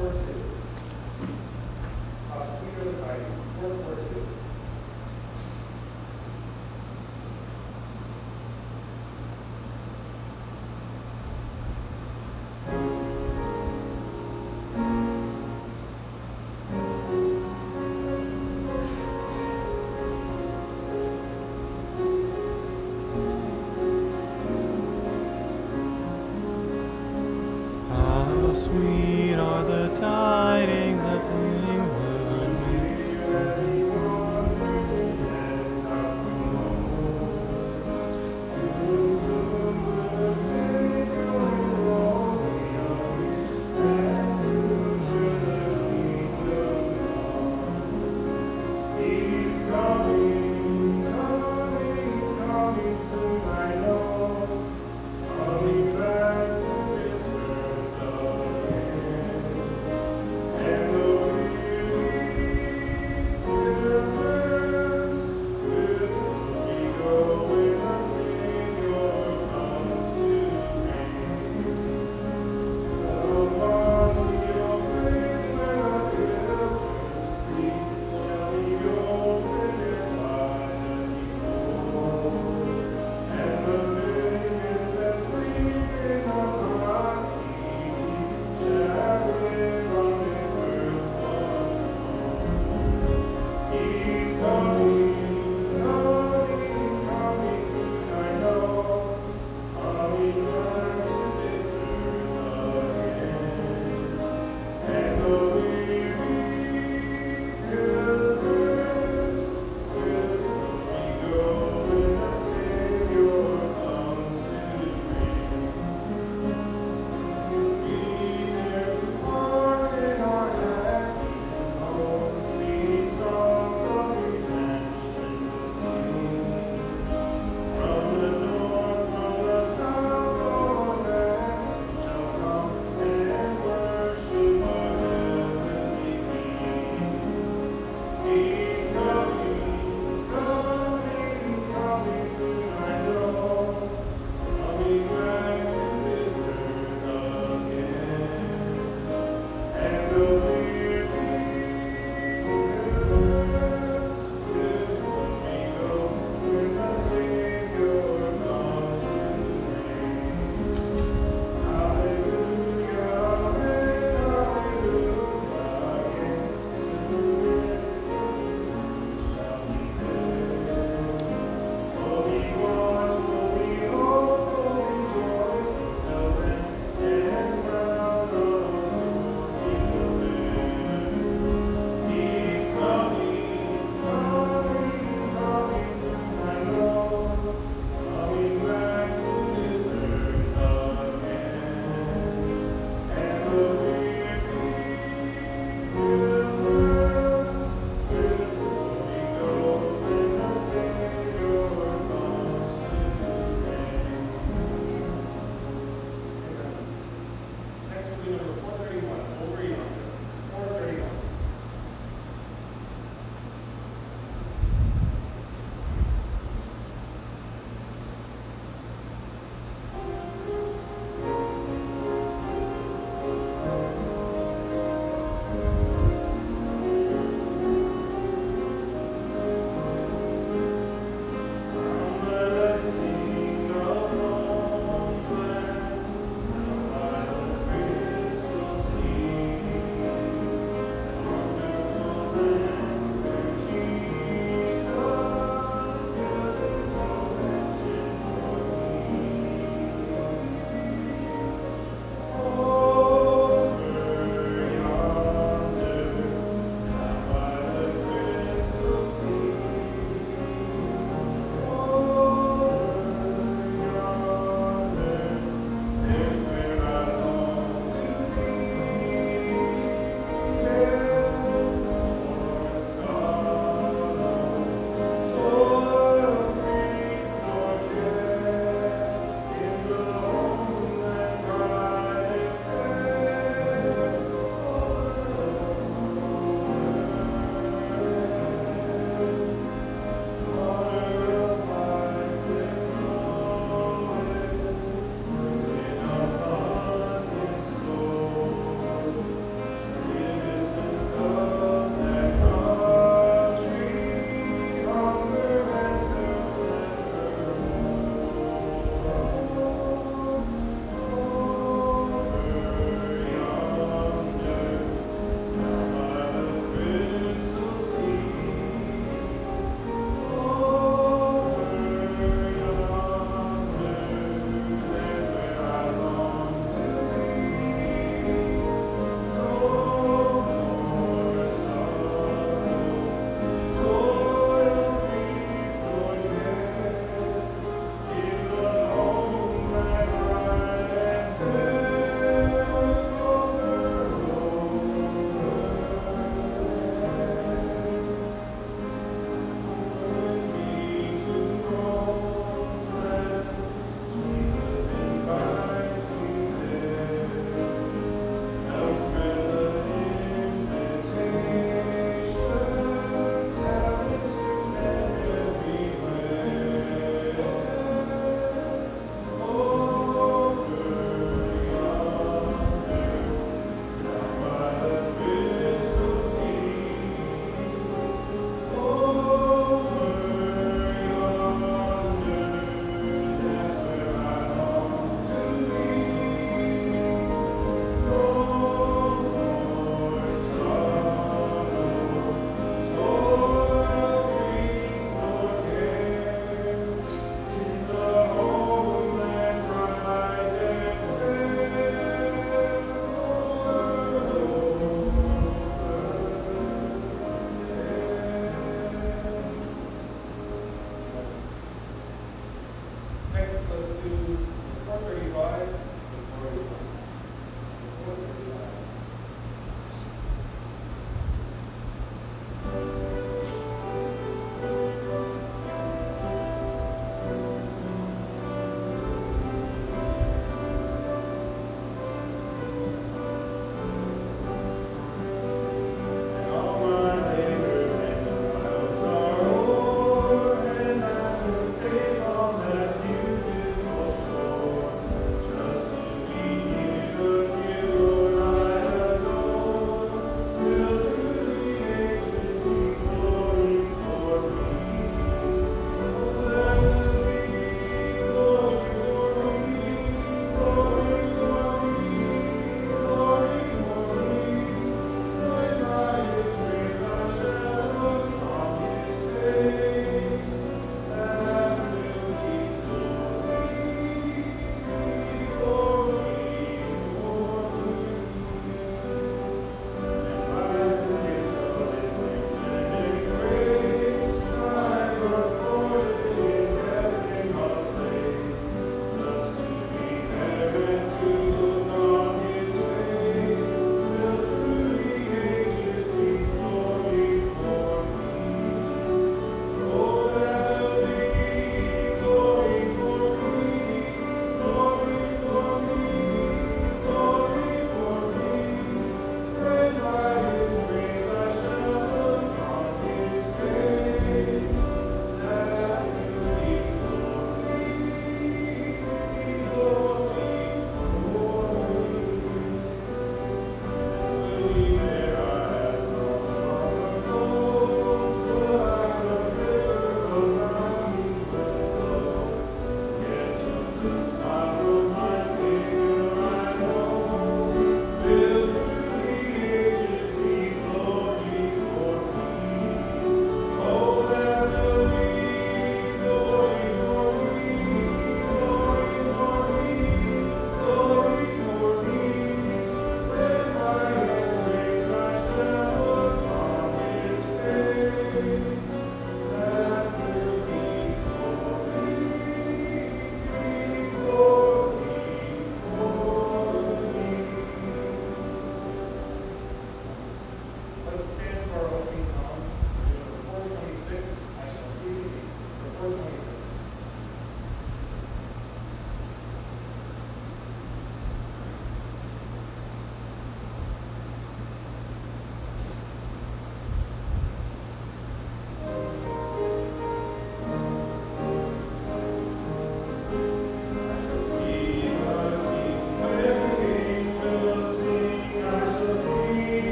442. How sweet are the tidings, 442. How sweet are the tidings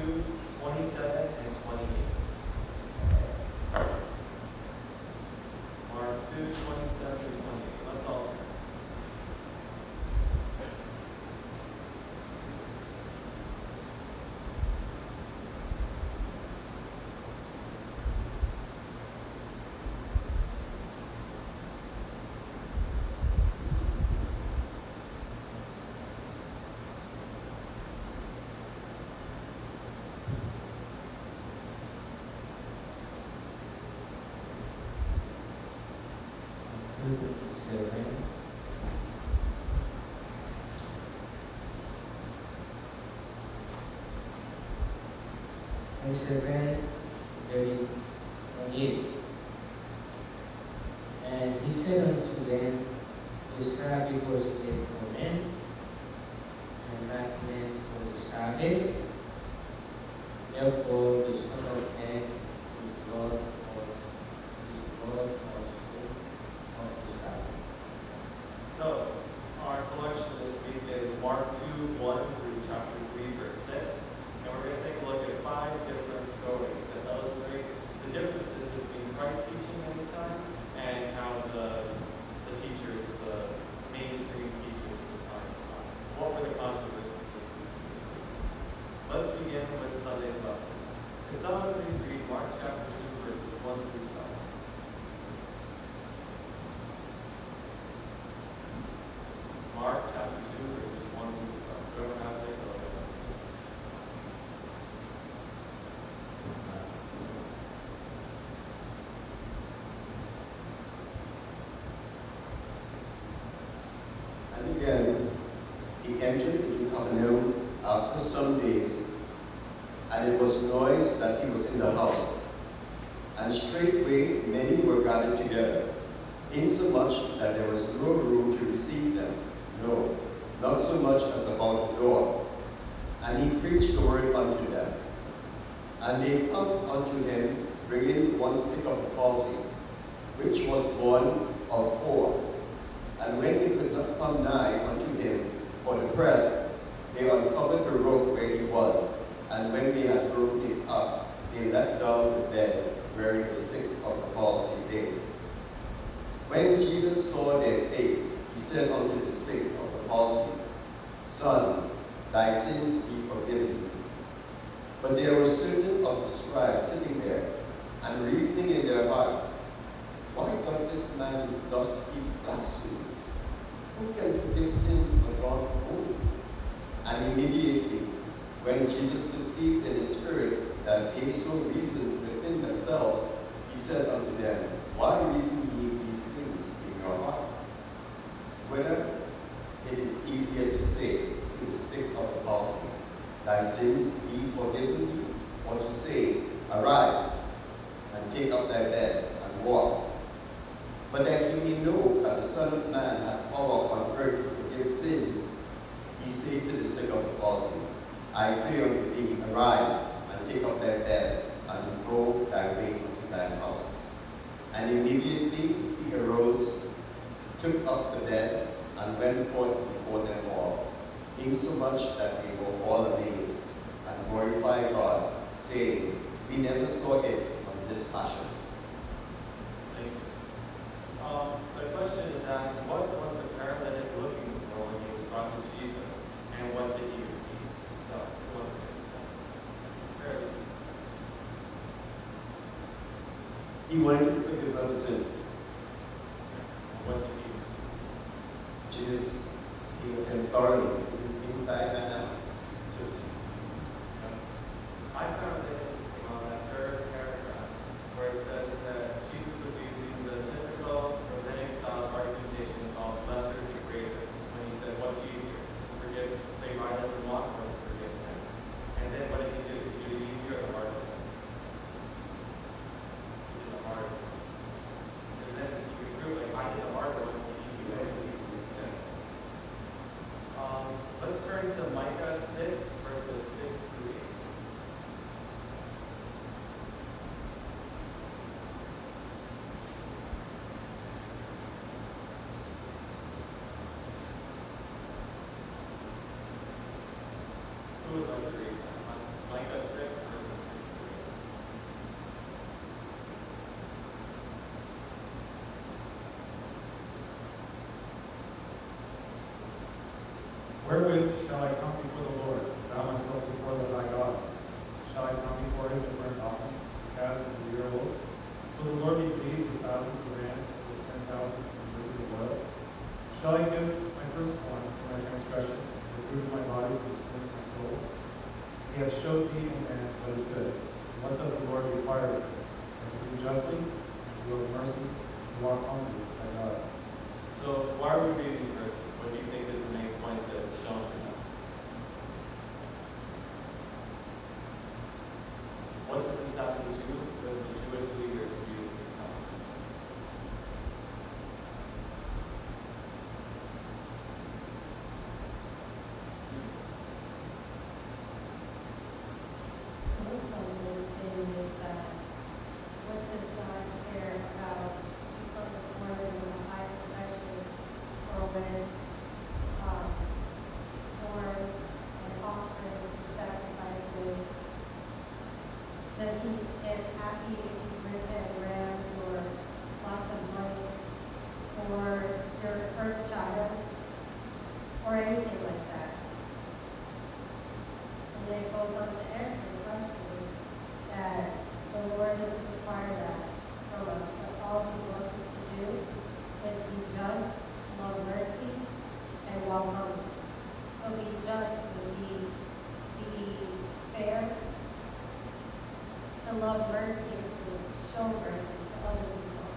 2, 27 and 28. Mark 2, 27 through 28. Let's all turn. And 7, very neat. And he said unto them, the Sabbath was made for men, and not men for the Sabbath. Therefore, the Son of Man is Lord also of the Sabbath. So, our selection this week is Mark 2, 1 through chapter 3, verse 6. And we're going to take a look at 5 different stories that illustrate the differences between Christ's teaching at this time and how the teachers, the mainstream teachers at the time taught. What were the controversies that existed between them? Let's begin with Sunday's lesson. Can someone please read Mark chapter 2, verses 1 through 12? Mark chapter 2, verses 1 through 12. Whoever has it, go ahead. And again, he entered into Capernaum after some days, and it was noised that he was in the house. And straightway many were gathered together, insomuch that there was no room to receive them, no, not so much as about the door. And he preached the word unto them. And they come unto him, bringing one sick of the palsy, which was born of 4. And when they could not come nigh unto him for the press, they uncovered the roof where he was. And when they had broken it up, they let down the bed wherein the sick of the palsy lay. When Jesus saw their faith, he said unto the sick of the palsy, Son, thy sins be forgiven thee. But there were certain of the scribes sitting there, and reasoning in their hearts, Why doth this man thus speak blasphemies? Who can forgive sins but God only? And immediately, when Jesus perceived in his spirit that they so reasoned within themselves, he said unto them, Why reason ye these things in your hearts? Whether it is easier to say to the sick of the palsy, Thy sins be forgiven thee, or to say, Arise, and take up thy bed, and walk. But that ye may know that the Son of Man hath power on earth to forgive sins, he said to the sick of the palsy, I say unto thee, Arise, and take up thy bed, and go thy way unto thine house. And immediately he arose, took up the bed, and went forth before them all, insomuch that they were all amazed, and glorified God, saying, We never saw it on this fashion. Thank you. The question is asked, what was the paralytic looking for when he was brought to Jesus, and what did he receive? So, who wants to answer that? Paralytic. He wanted to forgive our sins. What did he receive? Jesus healed him thoroughly, inside and out. So, I found it interesting on that third paragraph where it says that Jesus was using the typical rabbinic style of argumentation called lesser to greater when he said, what's easier, to forgive, to say right over one, or to forgive sins? And then what did he do? Did he do the easier or the harder? He did the harder. Because then you can prove, like, I did the harder one, the easy way, sin. Wherewith shall I come before the Lord, bow myself before thy God? Shall I come before him to burn offerings, calves of the year old? Will the Lord be pleased with thousands of rams, with 10,000s of rivers of oil? Shall I give my firstborn for my transgression, the fruit of my body for the sin of my soul? He hath showed thee, O man, what is good. And what doth the Lord require of thee? And to do justly, and to love mercy, and walk humbly with thy God. So why are we reading these verses? What do you think is the main point that's shown in them? What does this have to do with the Jewish leaders of Jesus' time? Also, what it's saying is that what does God care about people more than the high profession or when forms and offerings and sacrifices? Does he get happy if you bring him rams or lots of money or your first child or anything like that? And then it goes on to answer the question that the Lord doesn't require that from us, but all he wants us to do is be just, love mercy, and walk humbly. So be just would be fair. To love mercy is to show mercy to other people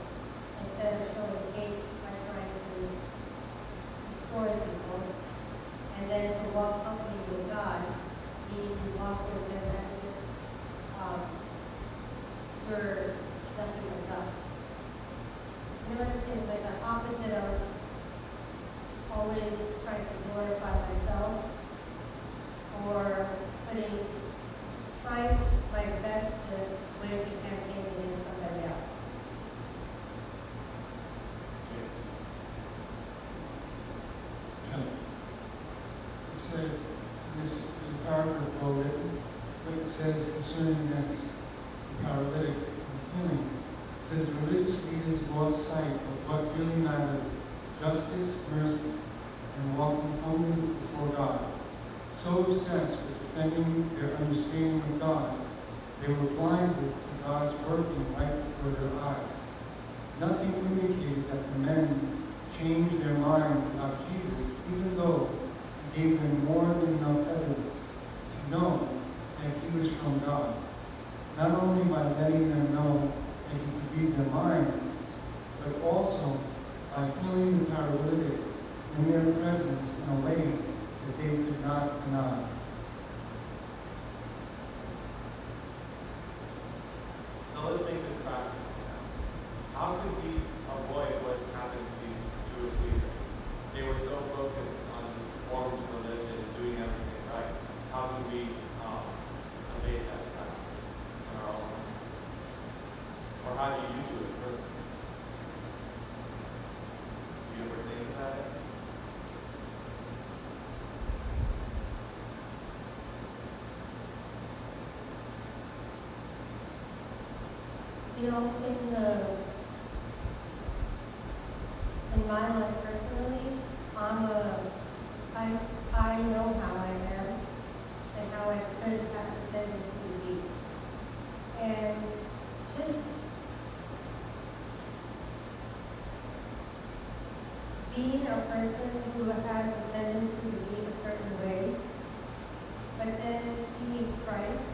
instead of showing hate by trying to destroy people. And then to walk humbly with God, meaning you walk with him as if you're nothing but dust. You know what I'm saying? It's like the opposite of always trying to glorify myself or trying my best to wage a campaign against somebody else. James. It said, this is a paragraph well written, but it says concerning this paralytic and healing, it says religious leaders lost sight of what really mattered, justice, mercy, and walking humbly before God. So obsessed with defending their understanding of God, they were blinded to God's working right before their eyes. Nothing indicated that the men changed their minds about Jesus, even though he gave them more than enough evidence to know that he was from God. Not only by letting them know that he could read their minds, but also by healing the paralytic in their presence in a way that they could not deny. So let's make this practical now. How could we avoid what happened to these Jewish leaders? They were so focused on just forms of religion and doing everything right. How do we evade that trap in our own lives? Or how do you do it personally? Do you ever think about it? You know, in my life personally, I know how I am and how I could have a tendency to be. And just being a person who has a tendency to be a certain way, but then seeing Christ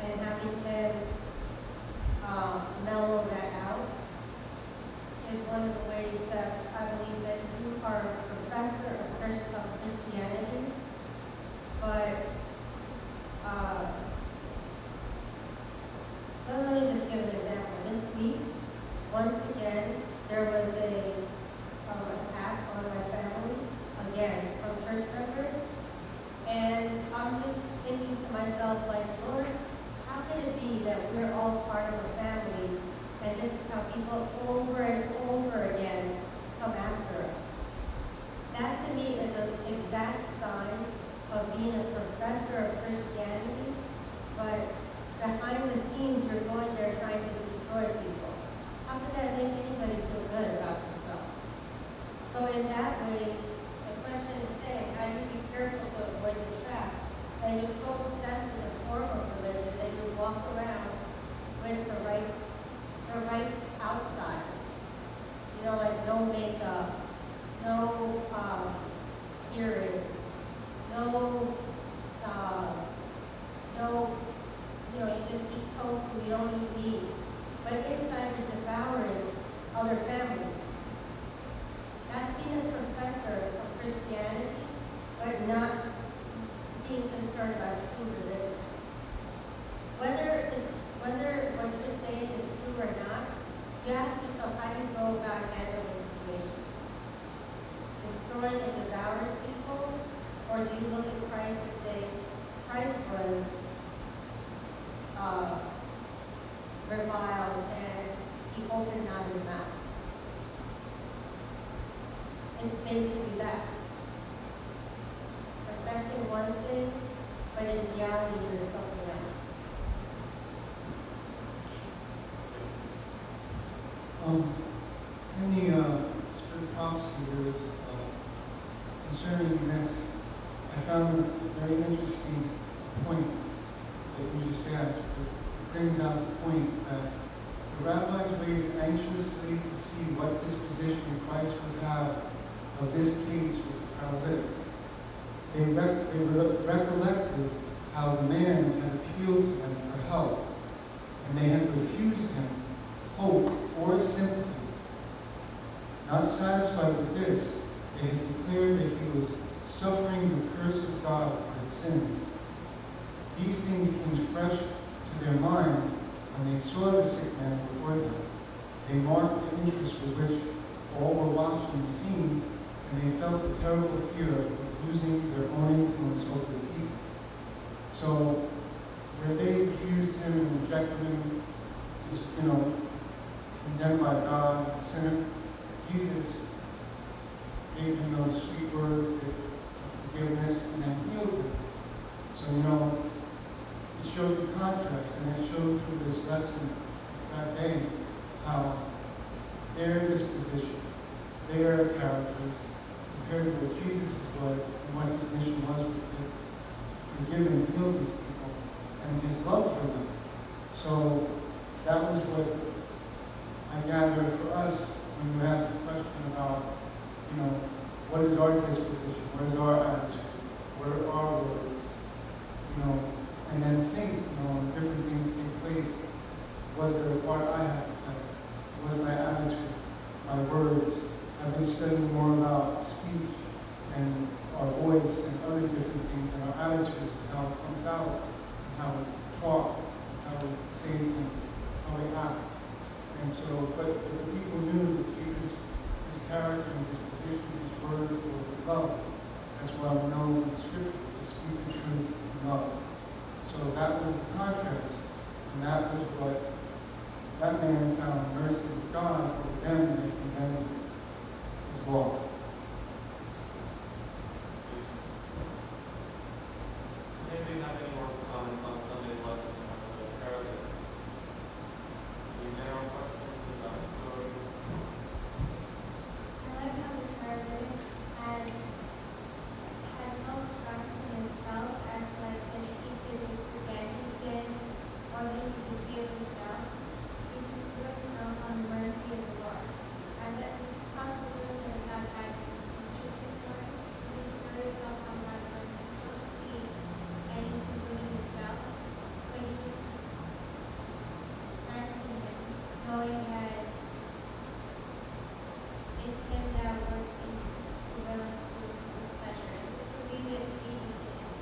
and having him mellow that out is one of the ways that I believe that you are a professor of Christianity, but let me just give an example. This week, once again, there was a attack on my family, again, from church members, and I'm just thinking to myself, like, Lord, how can it be that we're all part of a family and this is how people over and over again come after us? That to me is an exact sign of being a professor of Christianity, but behind the scenes you're going there trying to destroy people. How could that make anybody feel good about themselves? So in that way, the question is saying, how do you with the right outside. You know, like no makeup, no earrings, no, you know, you just eat tofu, you don't eat meat. But inside you're devouring other families. That's being a professor of Christianity, but not being concerned about true religion. Whether what you're saying is true or not, you ask yourself, how do you go about handling situations? Destroying and devouring people? Or do you look at Christ and say, Christ was reviled and he opened not his mouth? It's basically that. Professing one thing, but in reality you're something else. In the spirit prophecy, there was concerning this, I found a very interesting point that you just asked. It brings out the point that the rabbis waited anxiously to see what disposition Christ would have of this case with the paralytic. They recollected how the man had appealed to them for help, and they had refused him hope or sympathy. Not satisfied with this, they had declared that he was suffering the curse of God for his sins. These things came fresh to their minds when they saw the sick man before them. They marked the interest with which all were watching the scene, and they felt the terrible fear of losing their own influence over the people. So, where they refused him and rejected him, was, condemned by God, sinner, Jesus gave him those sweet words of forgiveness and then healed him. So, it showed the contrast, and it showed through this lesson that day how their disposition, their characters, compared to what Jesus was and what his mission was to forgive and heal these people, and his love for them. So that was what I gathered for us when you asked the question about, what is our disposition, what is our attitude, what are our words, and then think, when different things take place, was there a part I had to play? Was my attitude, my words? I've been studying more about speech and our voice and other different things and our attitudes and how it comes out, and how we talk, how we say things, how we act. And so, but the people knew that Jesus, his character and his position, his word were love, as well known in the scriptures, to speak the truth in love. So that was the contrast, and that was what that man found mercy with God, but them they condemned his loss. Does anybody have any more comments on Sunday's lesson on the paralytic? Any general questions about the story? I like how the paralytic had no trust in himself, as like if he could just forget his sins or that he could heal himself. He just threw himself on the mercy of the Lord. And that talked a little bit about that in Jesus' story. He just threw himself on that mercy. He don't see anything good in himself, but he just asking him, knowing that it's him that works in him to will us to do some pleasure. So leave it to him.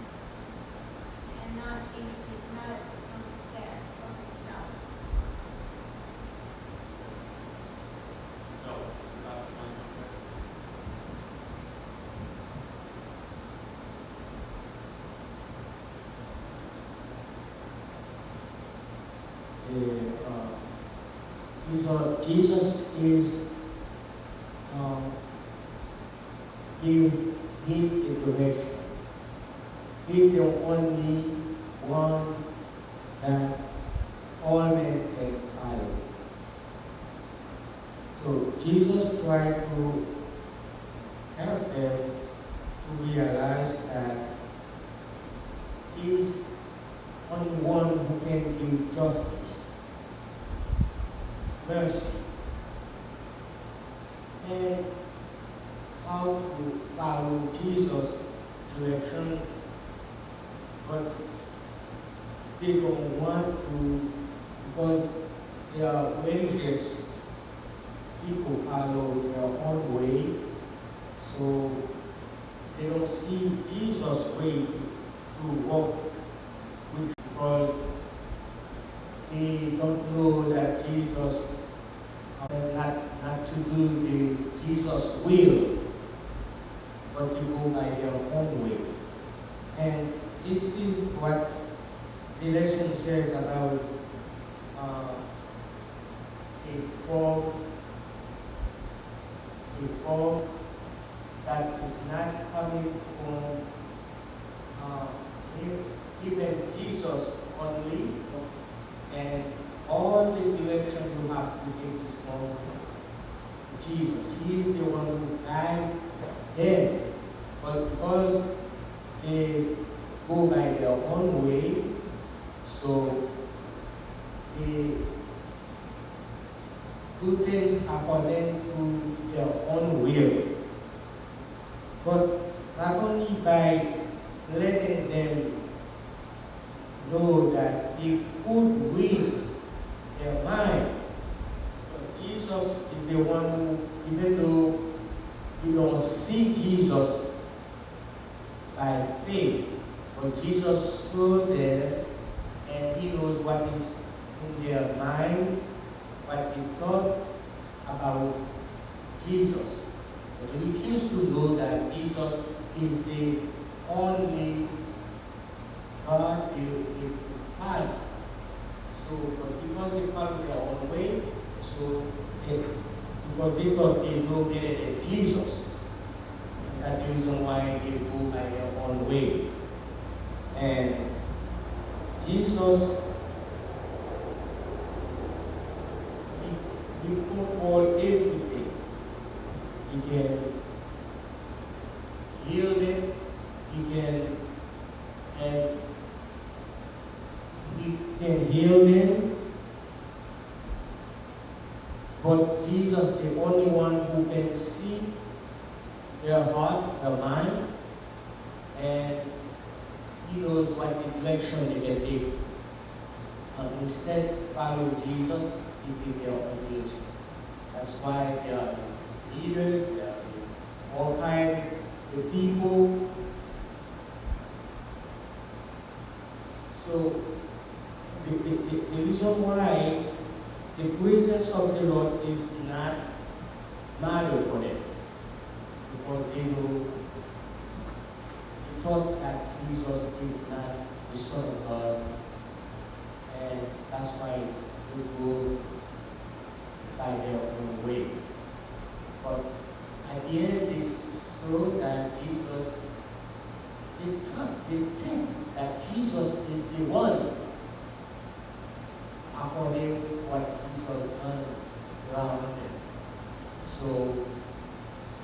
And not from despair of himself. No, that's fine. Jesus is He's the direction. He's the only one that all men can follow. So Jesus tried to help them to realize that He's only one who can give justice. mercy. And how to follow Jesus' direction, but they don't want to, because they are religious people follow their own way, so they don't see Jesus' way to walk with, because they don't know that Jesus not to do the Jesus will, but to go by their own way. And this is what the lesson says about a form that is not coming from even Jesus only, and all the direction you have to take is from Jesus. He is the one who guides them. But because they go by their own way, so they do things according to their own will. But not only by letting them know that he could win their mind, but Jesus is the one who, even though you don't see Jesus by faith, but Jesus saw them and he knows what is in their mind, what they thought about Jesus. But they refuse to know that Jesus is the only God they follow. So, but because they follow their own way, so because they thought they know better than Jesus, and that's the reason why they go by their own way. And Jesus, he controls everything. He can heal them, he can heal them, but Jesus the only one who can see their heart, their mind, and he knows what the direction they can take. Instead, follow Jesus, he take their own direction. That's why there are leaders, there are all kinds of people. So the reason why the presence of the Lord is not matter for them, because they know, they thought that Jesus is not the Son of God, and that's why they go by their own way. But at the end, they saw that Jesus, they think that Jesus is the one, according to what Jesus done around them. So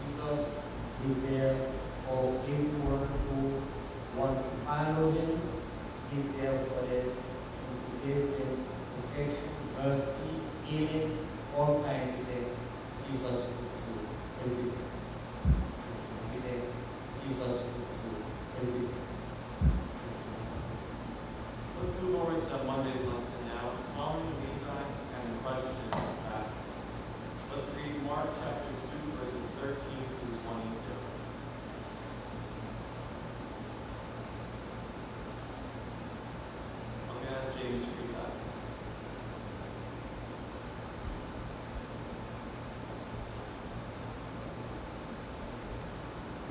Jesus is there for everyone who wants to follow him. He's there for them to give them protection, mercy, healing, all kinds of things. Jesus will do everything. Jesus